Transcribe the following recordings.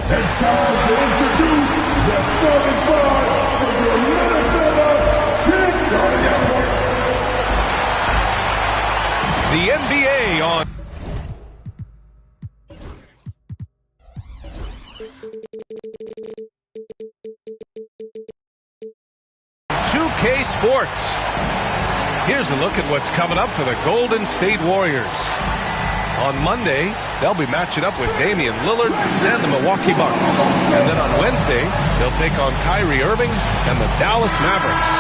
It's time to introduce the starting five for your Minnesota Timberwolves. The NBA on 2K Sports. Here's a look at what's coming up for the Golden State Warriors. On Monday, they'll be matching up with Damian Lillard and the Milwaukee Bucks. And then on Wednesday, they'll take on Kyrie Irving and the Dallas Mavericks.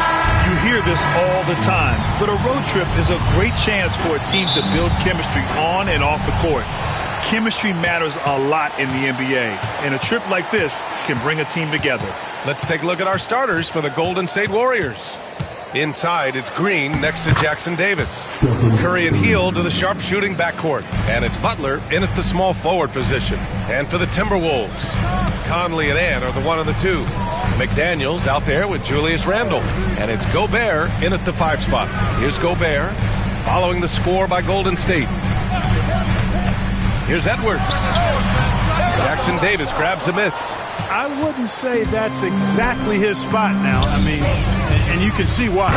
You hear this all the time, but a road trip is a great chance for a team to build chemistry on and off the court. Chemistry matters a lot in the NBA, and a trip like this can bring a team together. Let's take a look at our starters for the Golden State Warriors. Inside, it's Green next to Jackson Davis. Curry and Hield to the sharpshooting backcourt. And it's Butler in at the small forward position. And for the Timberwolves, Conley and Ant are the 1 and the 2. McDaniels out there with Julius Randle. And it's Gobert in at the 5 spot. Here's Gobert following the score by Golden State. Here's Edwards. Jackson Davis grabs a miss. I wouldn't say that's exactly his spot now. I mean, and you can see why.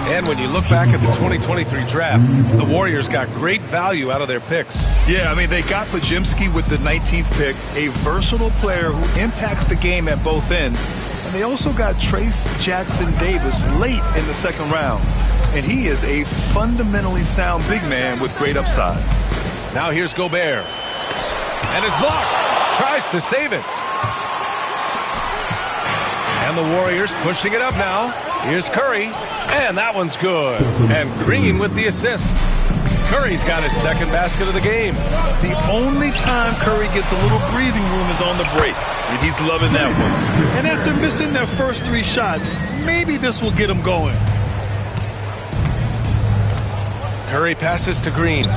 And when you look back at the 2023 draft, the Warriors got great value out of their picks. Yeah, I mean, they got Podziemski with the 19th pick, a versatile player who impacts the game at both ends. And they also got Trace Jackson Davis late in the 2nd round. And he is a fundamentally sound big man with great upside. Now here's Gobert. And is blocked. Tries to save it. And the Warriors pushing it up now. Here's Curry. And that one's good. And Green with the assist. Curry's got his 2nd basket of the game. The only time Curry gets a little breathing room is on the break. And he's loving that one. And after missing their first 3 shots, maybe this will get him going. Curry passes to Green.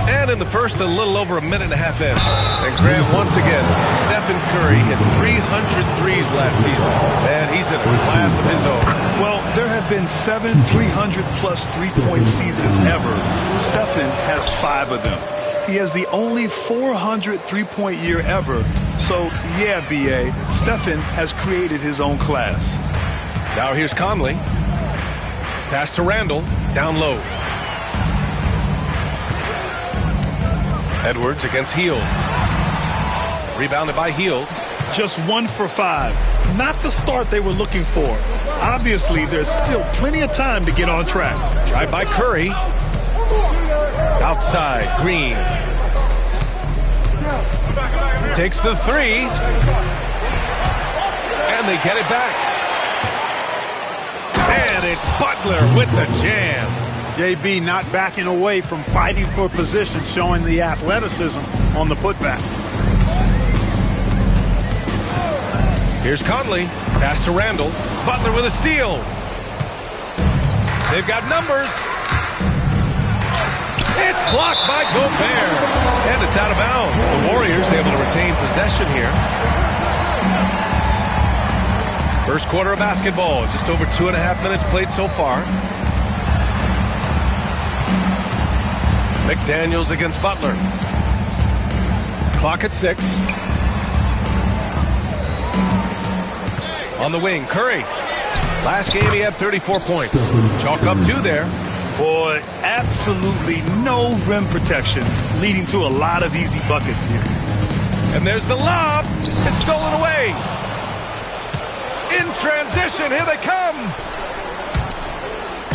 And in the first, a little over a minute and a half in. And Graham, once again, Stephen Curry hit 300 threes last season. And he's in a class of his own. Well, there have been 7 300-plus three-point seasons ever. Stephen has 5 of them. He has the only 400 three-point year ever. So, yeah, B.A., Stephen has created his own class. Now here's Conley. Pass to Randle. Down low. Edwards against Hield. Rebounded by Hield. Just 1 for 5. Not the start they were looking for. Obviously, there's still plenty of time to get on track. Drive by Curry. Outside, Green. Takes the 3. And they get it back. And it's Butler with the jam. JB not backing away from fighting for position, showing the athleticism on the putback. Here's Conley. Pass to Randle. Butler with a steal. They've got numbers. It's blocked by Gobert. And it's out of bounds. The Warriors able to retain possession here. First quarter of basketball. Just over 2.5 minutes played so far. McDaniels against Butler. Clock at 6. On the wing, Curry. Last game he had 34 points. Chalk up 2 there. Boy, absolutely no rim protection, leading to a lot of easy buckets here. And there's the lob. It's stolen away. In transition, here they come.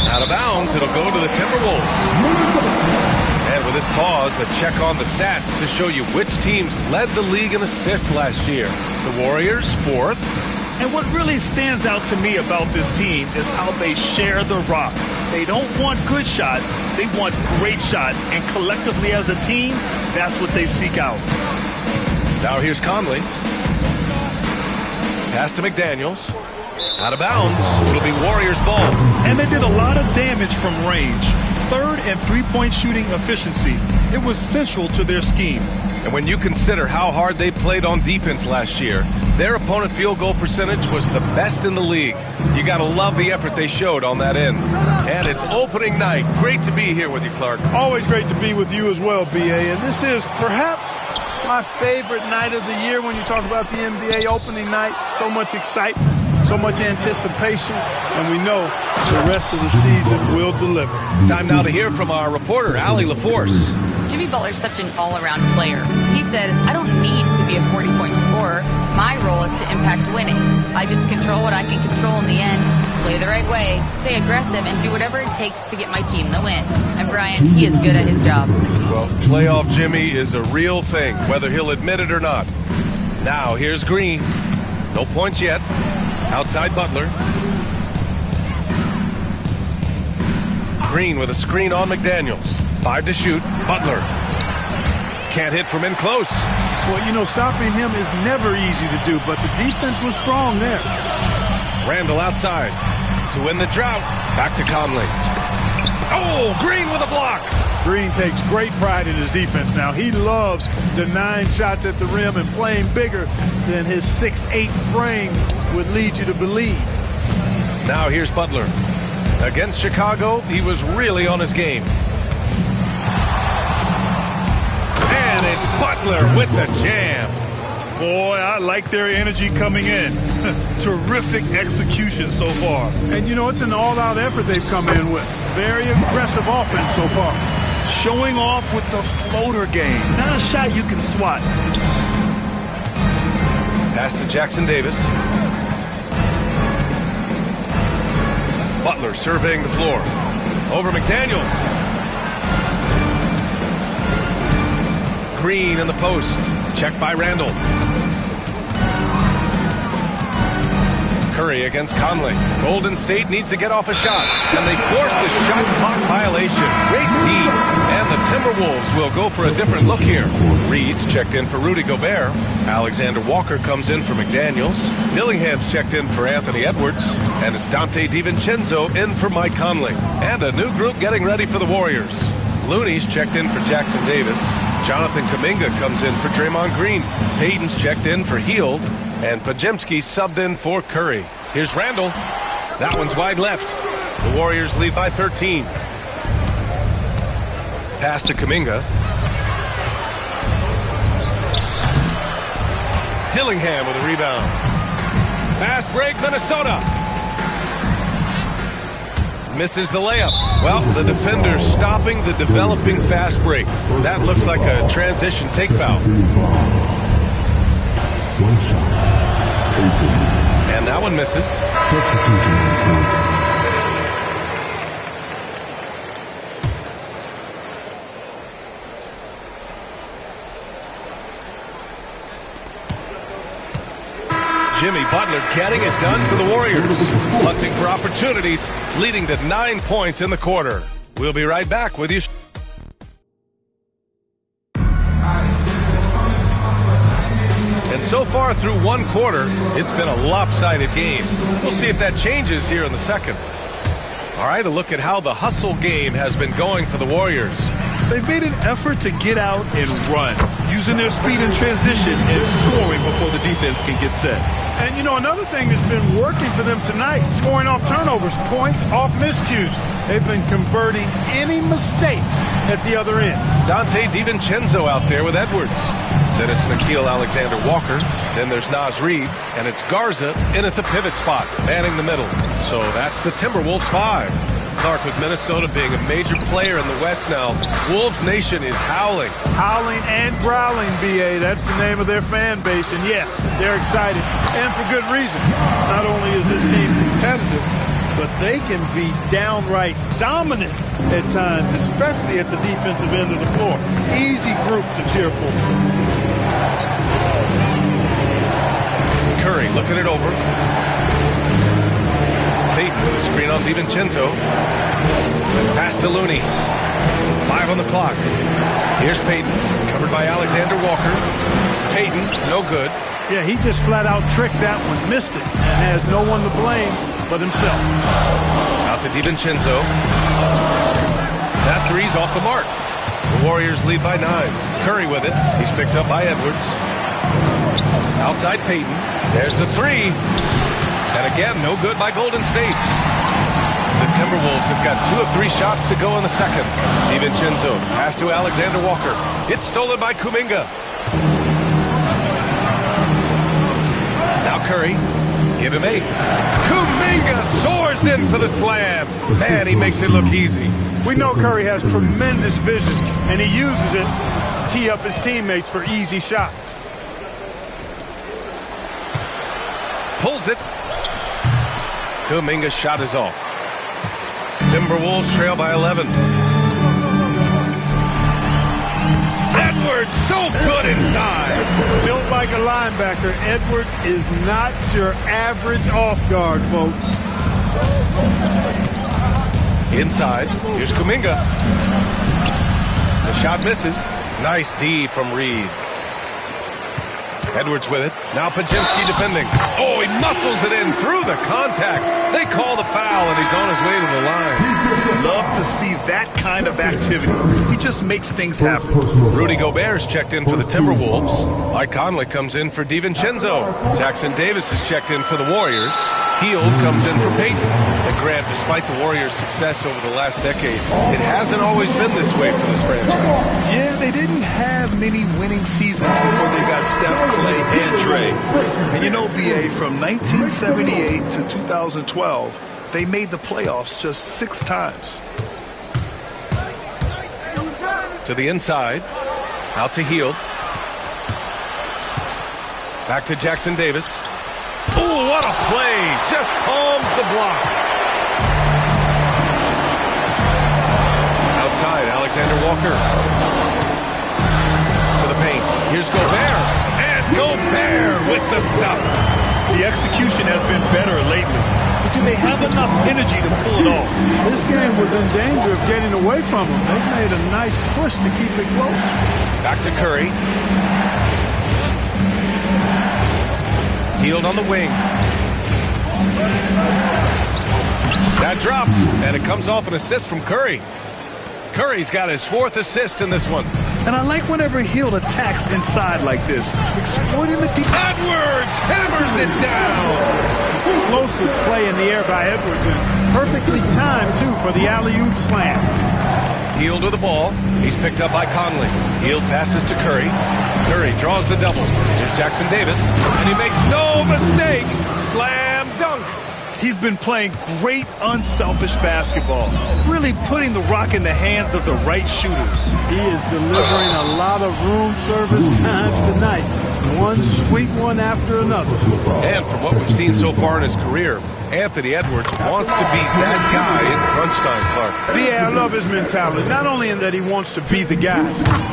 Out of bounds, it'll go to the Timberwolves. And with this pause, a check on the stats to show you which teams led the league in assists last year. The Warriors, 4th. And what really stands out to me about this team is how they share the rock. They don't want good shots, they want great shots. And collectively as a team, that's what they seek out. Now here's Conley. Pass to McDaniels. Out of bounds. It'll be Warriors ball. And they did a lot of damage from range. 3rd and 3-point shooting efficiency. It was central to their scheme. And when you consider how hard they played on defense last year, their opponent field goal percentage was the best in the league. You got to love the effort they showed on that end. And it's opening night. Great to be here with you, Clark. Always great to be with you as well, B.A. And this is perhaps my favorite night of the year when you talk about the NBA opening night. So much excitement, so much anticipation, and we know the rest of the season will deliver. Time now to hear from our reporter, Allie LaForce. Jimmy Butler's such an all-around player. He said, I don't need to be a 40-point scorer. My role is to impact winning. I just control what I can control in the end, play the right way, stay aggressive, and do whatever it takes to get my team the win. And Brian, he is good at his job. Well, playoff Jimmy is a real thing, whether he'll admit it or not. Now, here's Green. No points yet. Outside Butler. Green with a screen on McDaniels. 5 to shoot. Butler can't hit from in close. Well, you know, stopping him is never easy to do, but the defense was strong there. Randall outside to win the drought. Back to Conley. Oh, Green with a block. Green takes great pride in his defense now. He loves the 9 shots at the rim and playing bigger than his 6'8" frame would lead you to believe. Now here's Butler. Against Chicago, he was really on his game. And it's Butler with the jam. Boy, I like their energy coming in. Terrific execution so far. And, you know, it's an all-out effort they've come in with. Very aggressive offense so far. Showing off with the floater game. Not a shot you can swat. Pass to Jackson Davis. Butler surveying the floor. Over McDaniels. Green in the post. Check by Randall. Curry against Conley. Golden State needs to get off a shot, and they force the shot clock violation. Great D, and the Timberwolves will go for a different look here. Reed's checked in for Rudy Gobert. Alexander Walker comes in for McDaniels. Dillingham's checked in for Anthony Edwards, and it's Dante DiVincenzo in for Mike Conley. And a new group getting ready for the Warriors. Looney's checked in for Jackson Davis. Jonathan Kuminga comes in for Draymond Green. Payton's checked in for Hield. And Podziemski subbed in for Curry. Here's Randall. That one's wide left. The Warriors lead by 13. Pass to Kuminga. Dillingham with a rebound. Fast break, Minnesota. Misses the layup. Well, the defender's stopping the developing fast break. That looks like a transition take foul. And that one misses. Jimmy Butler getting it done for the Warriors. Hunting for opportunities, leading to 9 points in the quarter. We'll be right back with you. And so far through one quarter, it's been a lopsided game. We'll see if that changes here in the second. All right, a look at how the hustle game has been going for the Warriors. They've made an effort to get out and run, using their speed in transition and scoring before the defense can get set. And, you know, another thing that's been working for them tonight, scoring off turnovers, points off miscues. They've been converting any mistakes at the other end. Dante DiVincenzo out there with Edwards. Then it's Nickeil Alexander-Walker. Then there's Naz Reid. And it's Garza in at the pivot spot, manning the middle. So that's the Timberwolves 5. Clark, with Minnesota being a major player in the West now, Wolves Nation is howling. Howling and growling, B.A. That's the name of their fan base. And, yeah, they're excited. And for good reason. Not only is this team competitive, but they can be downright dominant at times, especially at the defensive end of the floor. Easy group to cheer for. Curry looking it over. Payton with a screen on DiVincenzo. Pass to Looney. 5 on the clock. Here's Payton, covered by Alexander Walker. Payton, no good. Yeah, he just flat out tricked that one, missed it, and has no one to blame but himself. Out to DiVincenzo. That three's off the mark. The Warriors lead by 9. Curry with it. He's picked up by Edwards. Outside Payton. There's the three. And again, no good by Golden State. The Timberwolves have got 2 of 3 shots to go in the second. DiVincenzo pass to Alexander Walker. It's stolen by Kuminga. Now Curry. Give him 8. Kuminga soars in for the slam. Man, he makes it look easy. We know Curry has tremendous vision, and he uses it to tee up his teammates for easy shots. Pulls it. Kuminga's shot is off. Timberwolves trail by 11. Edwards, so good inside. Built like a linebacker, Edwards is not your average off guard, folks. Inside, here's Kuminga. The shot misses. Nice D from Reed. Edwards with it. Now Pajemski defending. Oh, he muscles it in through the contact. They call the foul, and he's on his way to the line. Love to see that kind of activity. He just makes things happen. Rudy Gobert's checked in for the Timberwolves. Mike Conley comes in for DiVincenzo. Jackson Davis is checked in for the Warriors. Hield comes in for Payton. And Grant, despite the Warriors' success over the last decade, it hasn't always been this way for this franchise. Yeah, they didn't have many winning seasons before they got Steph, Clay, and Dre. And you know, BA, from 1978 to 2012, they made the playoffs just 6 times. To the inside. Out to Hield. Back to Jackson Davis. Oh, what a play! Just palms the block. Outside, Alexander Walker. To the paint. Here's Gobert. And Gobert with the stuff. The execution has been better lately. But do they have enough energy to pull it off? This game was in danger of getting away from them. They've made a nice push to keep it close. Back to Curry. Hield on the wing. That drops, and it comes off an assist from Curry. Curry's got his 4th assist in this one. And I like whenever Hield attacks inside like this, exploiting the deep. Edwards hammers it down. Explosive play in the air by Edwards, and perfectly timed, too, for the alley-oop slam. Hield with the ball. He's picked up by Conley. Hield passes to Curry. Curry draws the double. Here's Jackson Davis, and he makes no mistake. Slam dunk. He's been playing great, unselfish basketball, really putting the rock in the hands of the right shooters. He is delivering a lot of room service times tonight. One sweet one after another. And from what we've seen so far in his career, Anthony Edwards wants to be that guy in crunch time, Clark. Yeah, I love his mentality. Not only in that he wants to be the guy,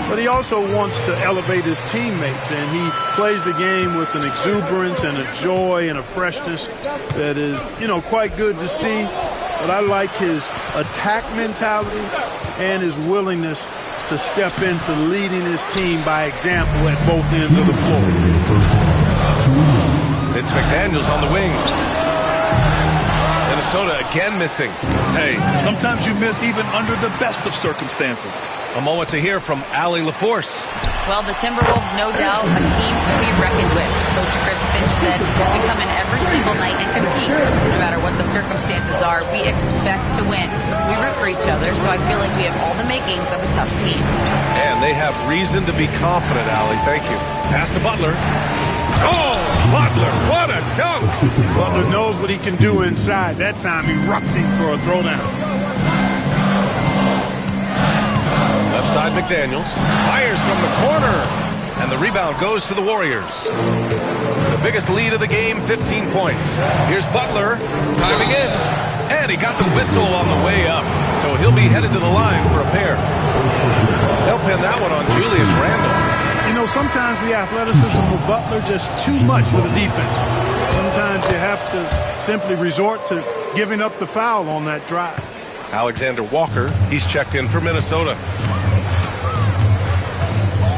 but he also wants to elevate his teammates. And he plays the game with an exuberance and a joy and a freshness that is, quite good to see. But I like his attack mentality and his willingness to step into leading his team by example at both ends of the floor. It's McDaniels on the wing. Minnesota again missing. Hey, sometimes you miss even under the best of circumstances. A moment to hear from Allie LaForce. Well, the Timberwolves, no doubt, a team to be reckoned with. Coach Chris Finch said, we come in every single night and compete. No matter what the circumstances are, we expect to win. We root for each other, so I feel like we have all the makings of a tough team. And they have reason to be confident, Allie. Thank you. Pass to Butler. Oh, Butler, what a dunk! Butler knows what he can do inside. That time erupting for a throwdown. Left side McDaniels. Fires from the corner. And the rebound goes to the Warriors. The biggest lead of the game, 15 points. Here's Butler diving in. And he got the whistle on the way up. So he'll be headed to the line for a pair. They'll pin that one on Julius Randle. Sometimes the athleticism of Butler just too much for the defense. Sometimes you have to simply resort to giving up the foul on that drive. Alexander Walker, he's checked in for Minnesota.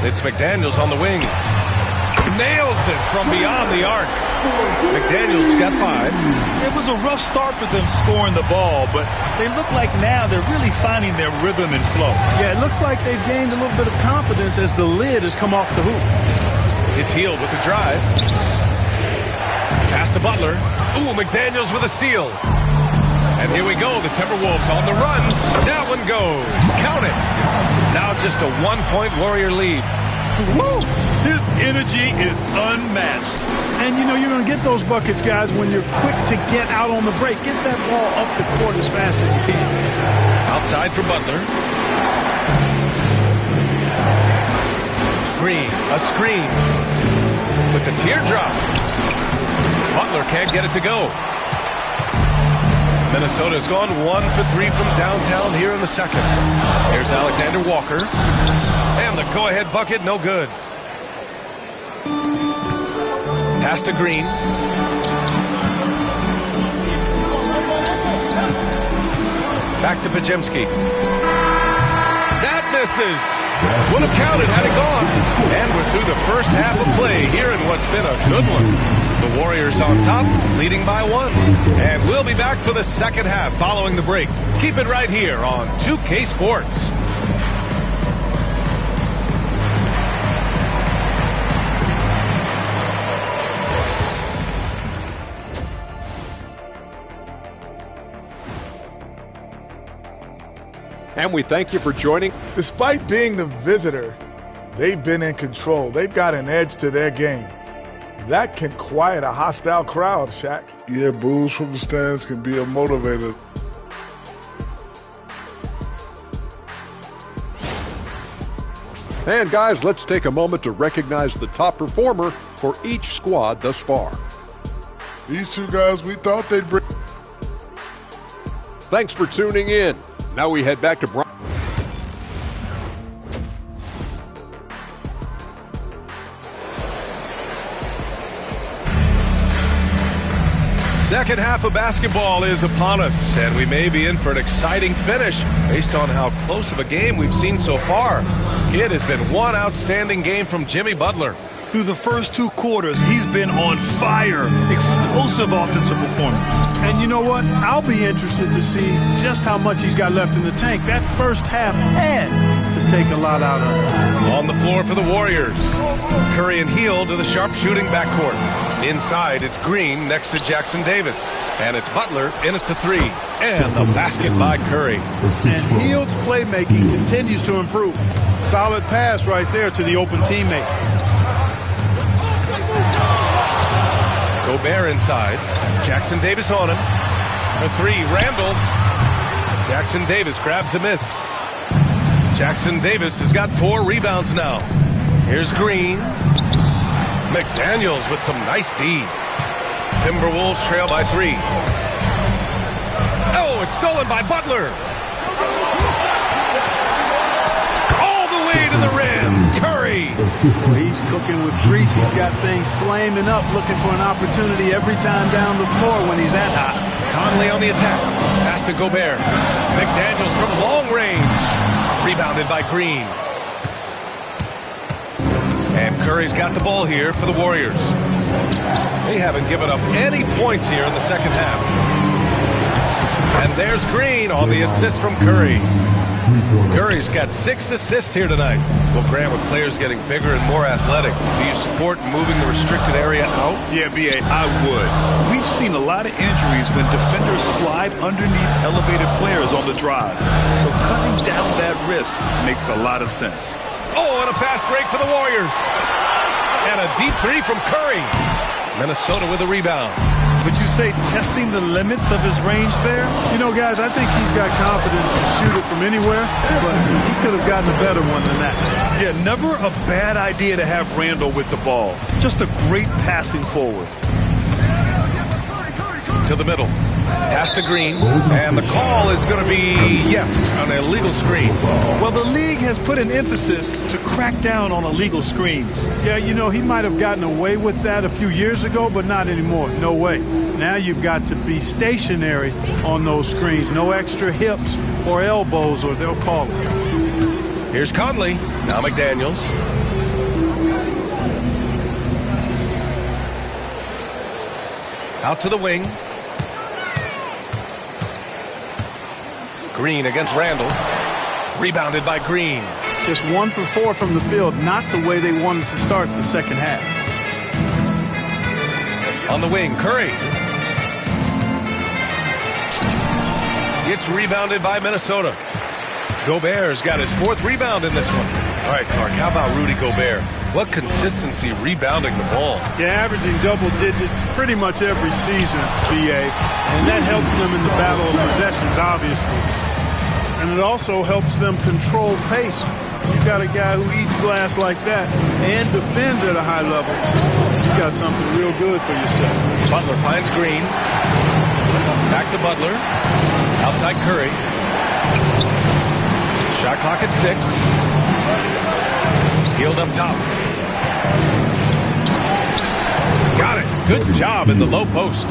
It's McDaniels on the wing. nails it from beyond the arc. McDaniels got 5. It was a rough start for them scoring the ball, but they look like now they're really finding their rhythm and flow. Yeah, it looks like they've gained a little bit of confidence as the lid has come off the hoop. It's Hield with the drive. Pass to Butler. Ooh, McDaniels with a steal. And here we go, the Timberwolves on the run. That one goes. Count it. Now just a 1-point Warrior lead. Woo! His energy is unmatched. And, you know, you're going to get those buckets, guys, when you're quick to get out on the break. Get that ball up the court as fast as you can. Outside for Butler. Green, a screen. With the teardrop. Butler can't get it to go. Minnesota's gone 1 for 3 from downtown here in the second. Here's Alexander Walker. And the go-ahead bucket, no good. Pass to Green. Back to Pajemski. That misses. Would have counted had it gone. And we're through the first half of play here in what's been a good one. The Warriors on top, leading by 1. And we'll be back for the second half following the break. Keep it right here on 2K Sports. And we thank you for joining. Despite being the visitor, they've been in control. They've got an edge to their game. That can quiet a hostile crowd, Shaq. Yeah, boos from the stands can be a motivator. And guys, let's take a moment to recognize the top performer for each squad thus far. These two guys, we thought they'd bring. Thanks for tuning in. Now we head back to Brian. Second half of basketball is upon us, and we may be in for an exciting finish based on how close of a game we've seen so far. It has been one outstanding game from Jimmy Butler. Through the first 2 quarters, he's been on fire. Explosive offensive performance. And you know what? I'll be interested to see just how much he's got left in the tank. That first half had to take a lot out of it. On the floor for the Warriors, Curry and Hield to the sharpshooting backcourt. Inside, it's Green next to Jackson Davis. And it's Butler in at the 3. And the basket by Curry. And Hield's playmaking continues to improve. Solid pass right there to the open teammate. Gobert inside. Jackson Davis on him. For 3, Randall. Jackson Davis grabs a miss. Jackson Davis has got 4 rebounds now. Here's Green. McDaniels with some nice D. Timberwolves trail by 3. Oh, it's stolen by Butler. All the way to the rim. Curry. Well, he's cooking with grease. He's got things flaming up, looking for an opportunity every time down the floor when he's that hot. Conley on the attack. Pass to Gobert. McDaniels from long range. Rebounded by Green. And Curry's got the ball here for the Warriors. They haven't given up any points here in the second half. And there's Green on the assist from Curry. Curry's got 6 assists here tonight. Well, Graham, with players getting bigger and more athletic, do you support moving the restricted area out? Yeah, B.A., I would. We've seen a lot of injuries when defenders slide underneath elevated players on the drive. So cutting down that risk makes a lot of sense. Oh, and a fast break for the Warriors. And a deep 3 from Curry. Minnesota with a rebound. Would you say testing the limits of his range there? You know, guys, I think he's got confidence to shoot it from anywhere, but he could have gotten a better one than that. Yeah, never a bad idea to have Randall with the ball. Just a great passing forward. To the middle. Pass to Green. And the call is going to be, yes, an illegal screen. Well, the league has put an emphasis to crack down on illegal screens. Yeah, you know, he might have gotten away with that a few years ago, but not anymore. No way. Now you've got to be stationary on those screens. No extra hips or elbows, or they'll call it. Here's Conley. Now McDaniels. Out to the wing. Green against Randall. Rebounded by Green. Just 1 for 4 from the field, not the way they wanted to start the second half. On the wing, Curry. It's rebounded by Minnesota. Gobert's got his 4th rebound in this one. All right, Clark, how about Rudy Gobert? What consistency rebounding the ball. Yeah, averaging double digits pretty much every season, BA. And that helps them in the battle of possessions, obviously. And it also helps them control pace. You've got a guy who eats glass like that and defends at a high level. You got something real good for yourself. Butler finds Green. Back to Butler. Outside Curry. Shot clock at 6. Hield up top. Got it. Good job in the low post.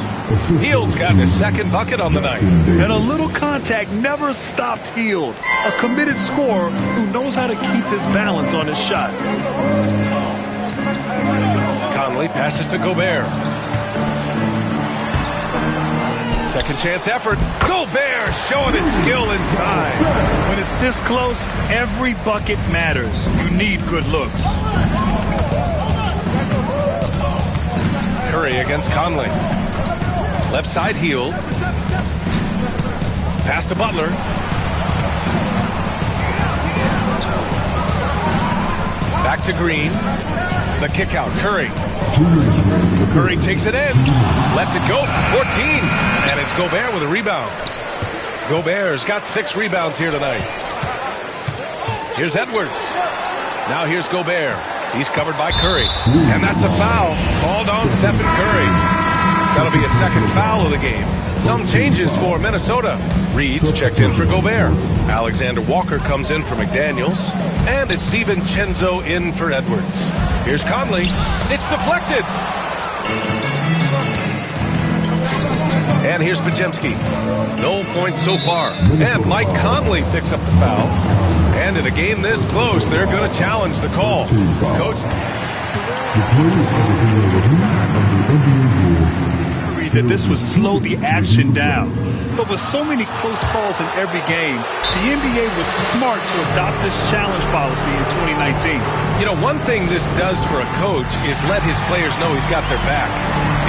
Hield's gotten his 2nd bucket on the night. And a little contact never stopped Hield. A committed scorer who knows how to keep his balance on his shot. Conley passes to Gobert. Second chance effort. Gobert showing his skill inside. When it's this close, every bucket matters. You need good looks. Curry against Conley. Left side Hield. Pass to Butler. Back to Green. The kick out. Curry. Curry takes it in. Lets it go. 14. And it's Gobert with a rebound. Gobert's got 6 rebounds here tonight. Here's Edwards. Now here's Gobert. He's covered by Curry. And that's a foul called on Stephen Curry. That'll be a 2nd foul of the game. Some changes for Minnesota. Reed's checked in for Gobert. Alexander Walker comes in for McDaniels. And it's DiVincenzo in for Edwards. Here's Conley. It's deflected. And here's Pajemski. No points so far. And Mike Conley picks up the foul. And in a game this close, they're going to challenge the call. Coach. That this would slow the action down. But with so many close calls in every game, the NBA was smart to adopt this challenge policy in 2019. You know, one thing this does for a coach is let his players know he's got their back.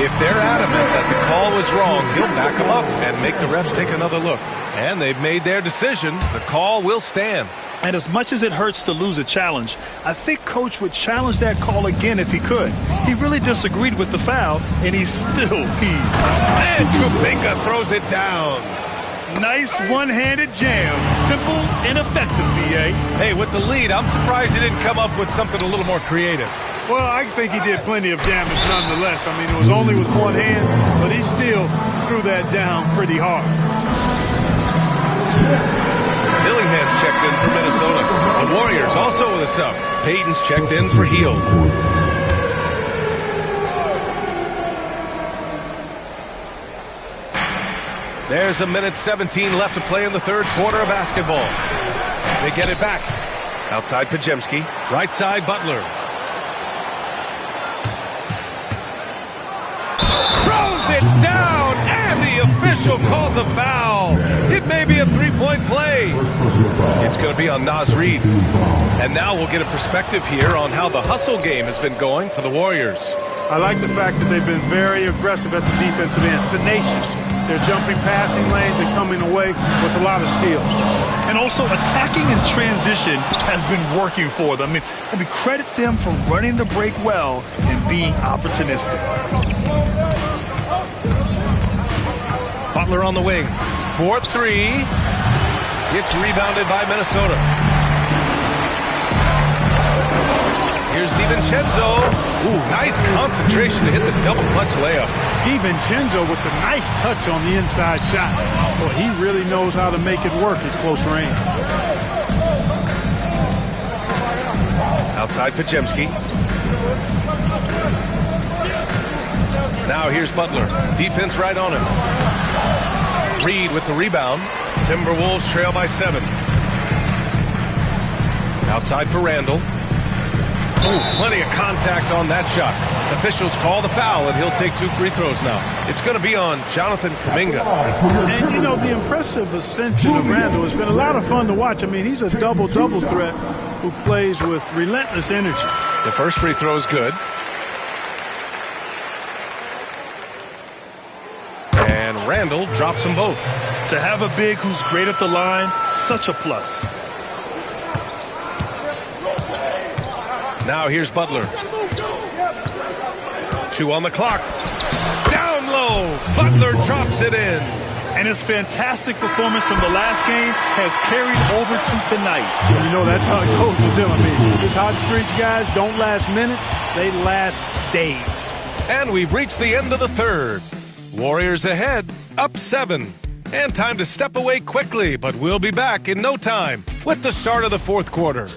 If they're adamant that the call was wrong, he'll back them up and make the refs take another look. And they've made their decision. The call will stand. And as much as it hurts to lose a challenge, I think Coach would challenge that call again if he could. He really disagreed with the foul, and he's still peeved. And Kuminga throws it down. Nice one-handed jam. Simple and effective, B.A. Hey, with the lead, I'm surprised he didn't come up with something a little more creative. Well, I think he did plenty of damage nonetheless. I mean, it was only with one hand, but he still threw that down pretty hard. Dillingham's checked in for Minnesota. The Warriors also with a sub. Payton's checked in for Hield. There's 1:17 left to play in the 3rd quarter of basketball. They get it back. Outside Pajemski. Right side Butler. Throws it down, and the official calls a foul. It may be a 3-point play. It's going to be on Naz Reid. And now we'll get a perspective here on how the hustle game has been going for the Warriors. I like the fact that they've been very aggressive at the defensive end, tenacious. They're jumping passing lanes and coming away with a lot of steals. And also attacking in transition has been working for them. I mean, credit them for running the break well and being opportunistic. Butler on the wing. 4-3. It's rebounded by Minnesota. Here's DiVincenzo. Ooh, nice concentration to hit the double clutch layup. DiVincenzo with the nice touch on the inside shot. Boy, he really knows how to make it work at close range. Outside Pajemski. Now here's Butler. Defense right on him. Reed with the rebound. Timberwolves trail by 7. Outside for Randall. Oh, plenty of contact on that shot. Officials call the foul, and he'll take 2 free throws now. It's going to be on Jonathan Kuminga. And, you know, the impressive ascension of Randall has been a lot of fun to watch. I mean, he's a double-double threat who plays with relentless energy. The first free throw is good. And Randall drops them both. To have a big who's great at the line, such a plus. Now here's Butler. 2 on the clock. Down low. Butler drops it in. And his fantastic performance from the last game has carried over to tonight. You know, that's how it goes with him. I mean, his hot streaks, guys, don't last minutes. They last days. And we've reached the end of the third. Warriors ahead, up 7. And time to step away quickly, but we'll be back in no time with the start of the fourth quarter.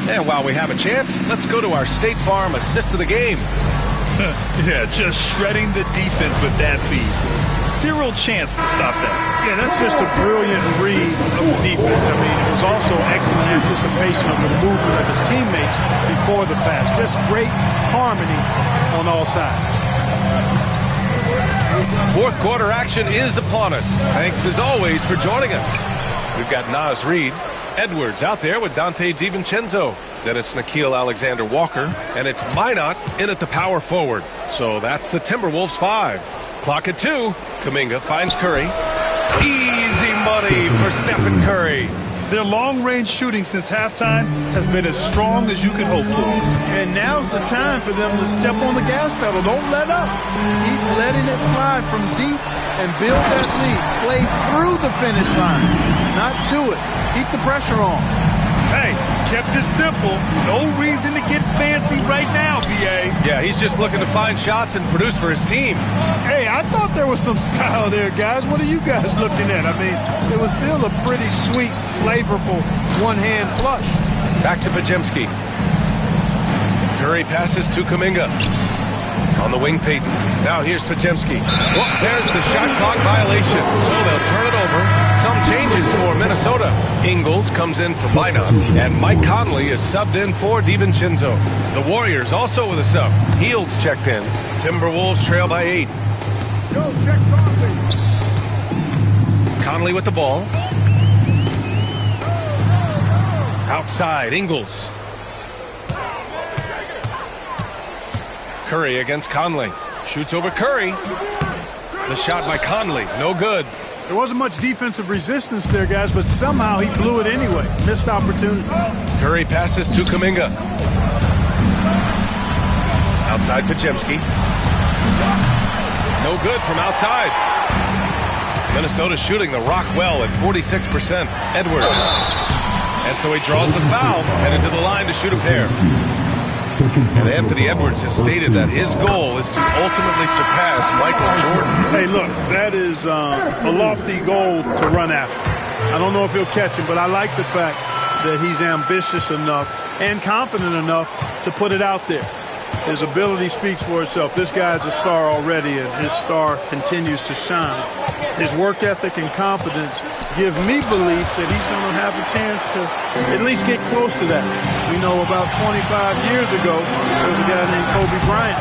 And while we have a chance, let's go to our State Farm assist of the game. Yeah, just shredding the defense with that feed. Zero chance to stop that. Yeah, that's just a brilliant read of the defense. I mean, it was also excellent anticipation of the movement of his teammates before the pass. Just great harmony on all sides. Fourth quarter action is upon us. Thanks as always for joining us. We've got Naz Reid. Edwards out there with Dante DiVincenzo. Then it's Nickeil Alexander-Walker. And it's Minot in at the power forward. So that's the Timberwolves 5. Clock at 2. Kuminga finds Curry. Easy money for Stephen Curry. Their long-range shooting since halftime has been as strong as you could hope for. And now's the time for them to step on the gas pedal. Don't let up. Keep letting it fly from deep and build that lead. Play through the finish line, not to it. Keep the pressure on. Hey, kept it simple. No reason to get fancy right now, B.A. Yeah, he's just looking to find shots and produce for his team. Hey, I thought there was some style there, guys. What are you guys looking at? I mean, it was still a pretty sweet, flavorful one-hand flush. Back to Podziemski. Curry passes to Kuminga. On the wing, Payton. Now here's Podziemski. Well, there's the shot clock violation. So they'll turn it over. Some changes for Minnesota. Ingles comes in for Minot. And Mike Conley is subbed in for DiVincenzo. The Warriors also with a sub. Heald's checked in. Timberwolves trail by 8. Conley with the ball. Outside, Ingles. Curry against Conley. Shoots over Curry. The shot by Conley. No good. There wasn't much defensive resistance there, guys, but somehow he blew it anyway. Missed opportunity. Curry passes to Kuminga. Outside Podziemski. No good from outside. Minnesota shooting the rock well at 46%. Edwards. And so he draws the foul, headed to the line to shoot a pair. And Anthony Edwards has stated that his goal is to ultimately surpass Michael Jordan. Hey, look, that is a lofty goal to run after. I don't know if he'll catch him, but I like the fact that he's ambitious enough and confident enough to put it out there. His ability speaks for itself. This guy's a star already, and his star continues to shine. His work ethic and confidence give me belief that he's going to have a chance to at least get close to that. We know about 25 years ago, there was a guy named Kobe Bryant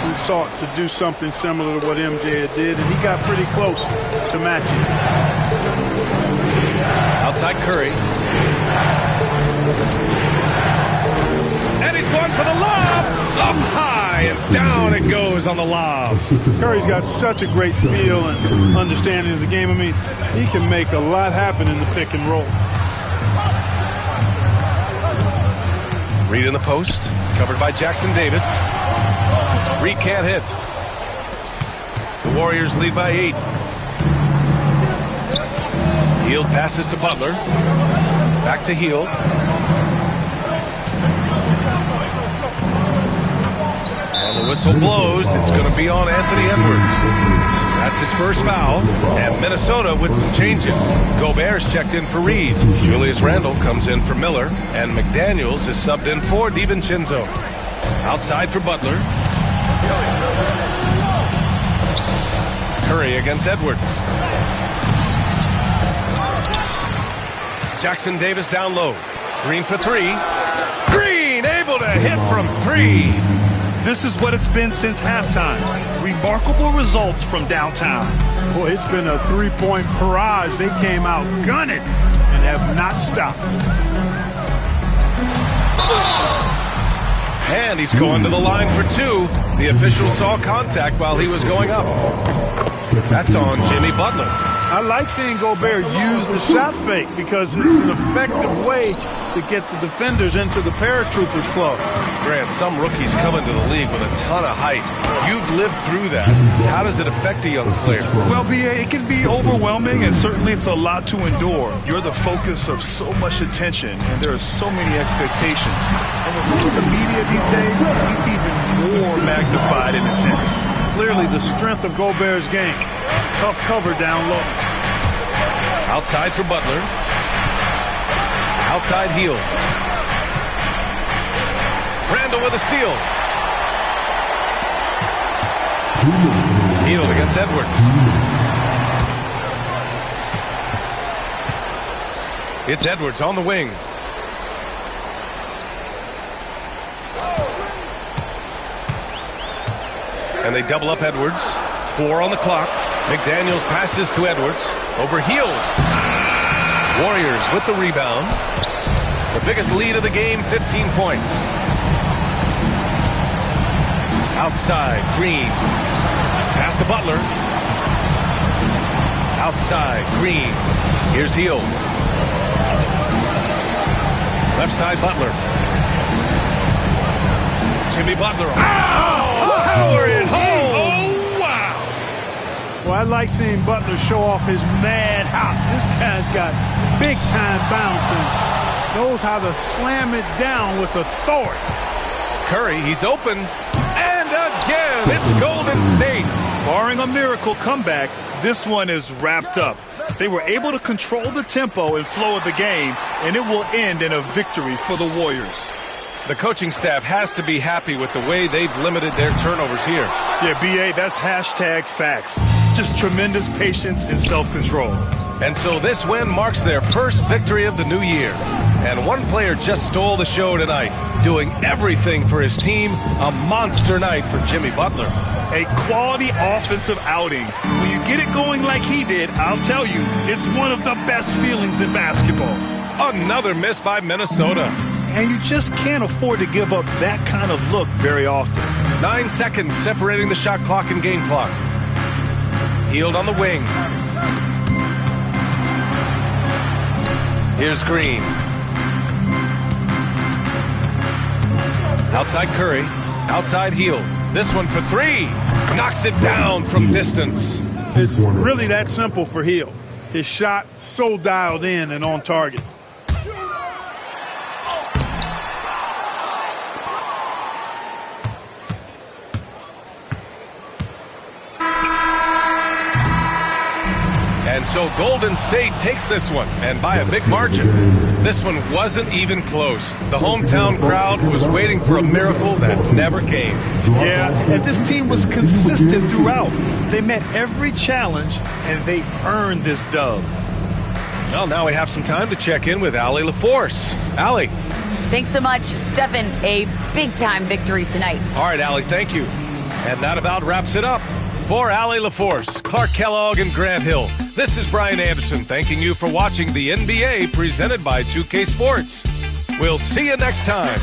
who sought to do something similar to what MJ did, and he got pretty close to matching. Outside Curry. And he's going for the lob. Up high and down it goes on the lob. Curry's got such a great feel and understanding of the game. I mean, he can make a lot happen in the pick and roll. Reid in the post, covered by Jackson Davis. Reid can't hit. The Warriors lead by 8. Hield passes to Butler. Back to Hield. And the whistle blows. It's going to be on Anthony Edwards. That's his first foul. And Minnesota with some changes. Gobert's checked in for Reid. Julius Randle comes in for Miller. And McDaniels is subbed in for DiVincenzo. Outside for Butler. Curry against Edwards. Jackson Davis down low. Green for three. Green able to hit from three. This is what it's been since halftime. Remarkable results from downtown. Boy, it's been a three-point barrage. They came out gunning and have not stopped. And he's going to the line for two. The official saw contact while he was going up. That's on Jimmy Butler. I like seeing Gobert use the shot fake because it's an effective way to get the defenders into the paratroopers club. Grant, some rookies come into the league with a ton of height. You've lived through that. How does it affect a young player? Well, BA, it can be overwhelming, and certainly it's a lot to endure. You're the focus of so much attention, and there are so many expectations. And with the media these days, he's even more magnified and intense. Clearly the strength of Gobert's game. Tough cover down low. Outside for Butler. Outside heel. Randall with a steal. Healed against Edwards. It's Edwards on the wing. And they double up Edwards. 4 on the clock. McDaniels passes to Edwards. Over Hield. Warriors with the rebound. The biggest lead of the game, 15 points. Outside, Green. Pass to Butler. Outside, Green. Here's Hield. Left side, Butler. Jimmy Butler. Oh! Power it home! Oh, wow! Well, I like seeing Butler show off his mad hops. This guy's got big-time bounce and knows how to slam it down with authority. Curry, he's open. And again, it's Golden State. Barring a miracle comeback, this one is wrapped up. They were able to control the tempo and flow of the game, and it will end in a victory for the Warriors. The coaching staff has to be happy with the way they've limited their turnovers here. Yeah, BA, that's hashtag facts. Just tremendous patience and self-control. And so this win marks their first victory of the new year. And one player just stole the show tonight, doing everything for his team. A monster night for Jimmy Butler. A quality offensive outing. When you get it going like he did, I'll tell you, it's one of the best feelings in basketball. Another miss by Minnesota. And you just can't afford to give up that kind of look very often. 9 seconds separating the shot clock and game clock. Hield on the wing. Here's Green. Outside Curry. Outside Hield. This one for three. Knocks it down from distance. It's really that simple for Hield. His shot so dialed in and on target. And so Golden State takes this one, and by a big margin. This one wasn't even close. The hometown crowd was waiting for a miracle that never came. Yeah, and this team was consistent throughout. They met every challenge, and they earned this dub. Well, now we have some time to check in with Allie LaForce. Allie. Thanks so much, Stephen. A big-time victory tonight. All right, Allie, thank you. And that about wraps it up. For Allie LaForce, Clark Kellogg, and Grant Hill, this is Brian Anderson thanking you for watching the NBA presented by 2K Sports. We'll see you next time.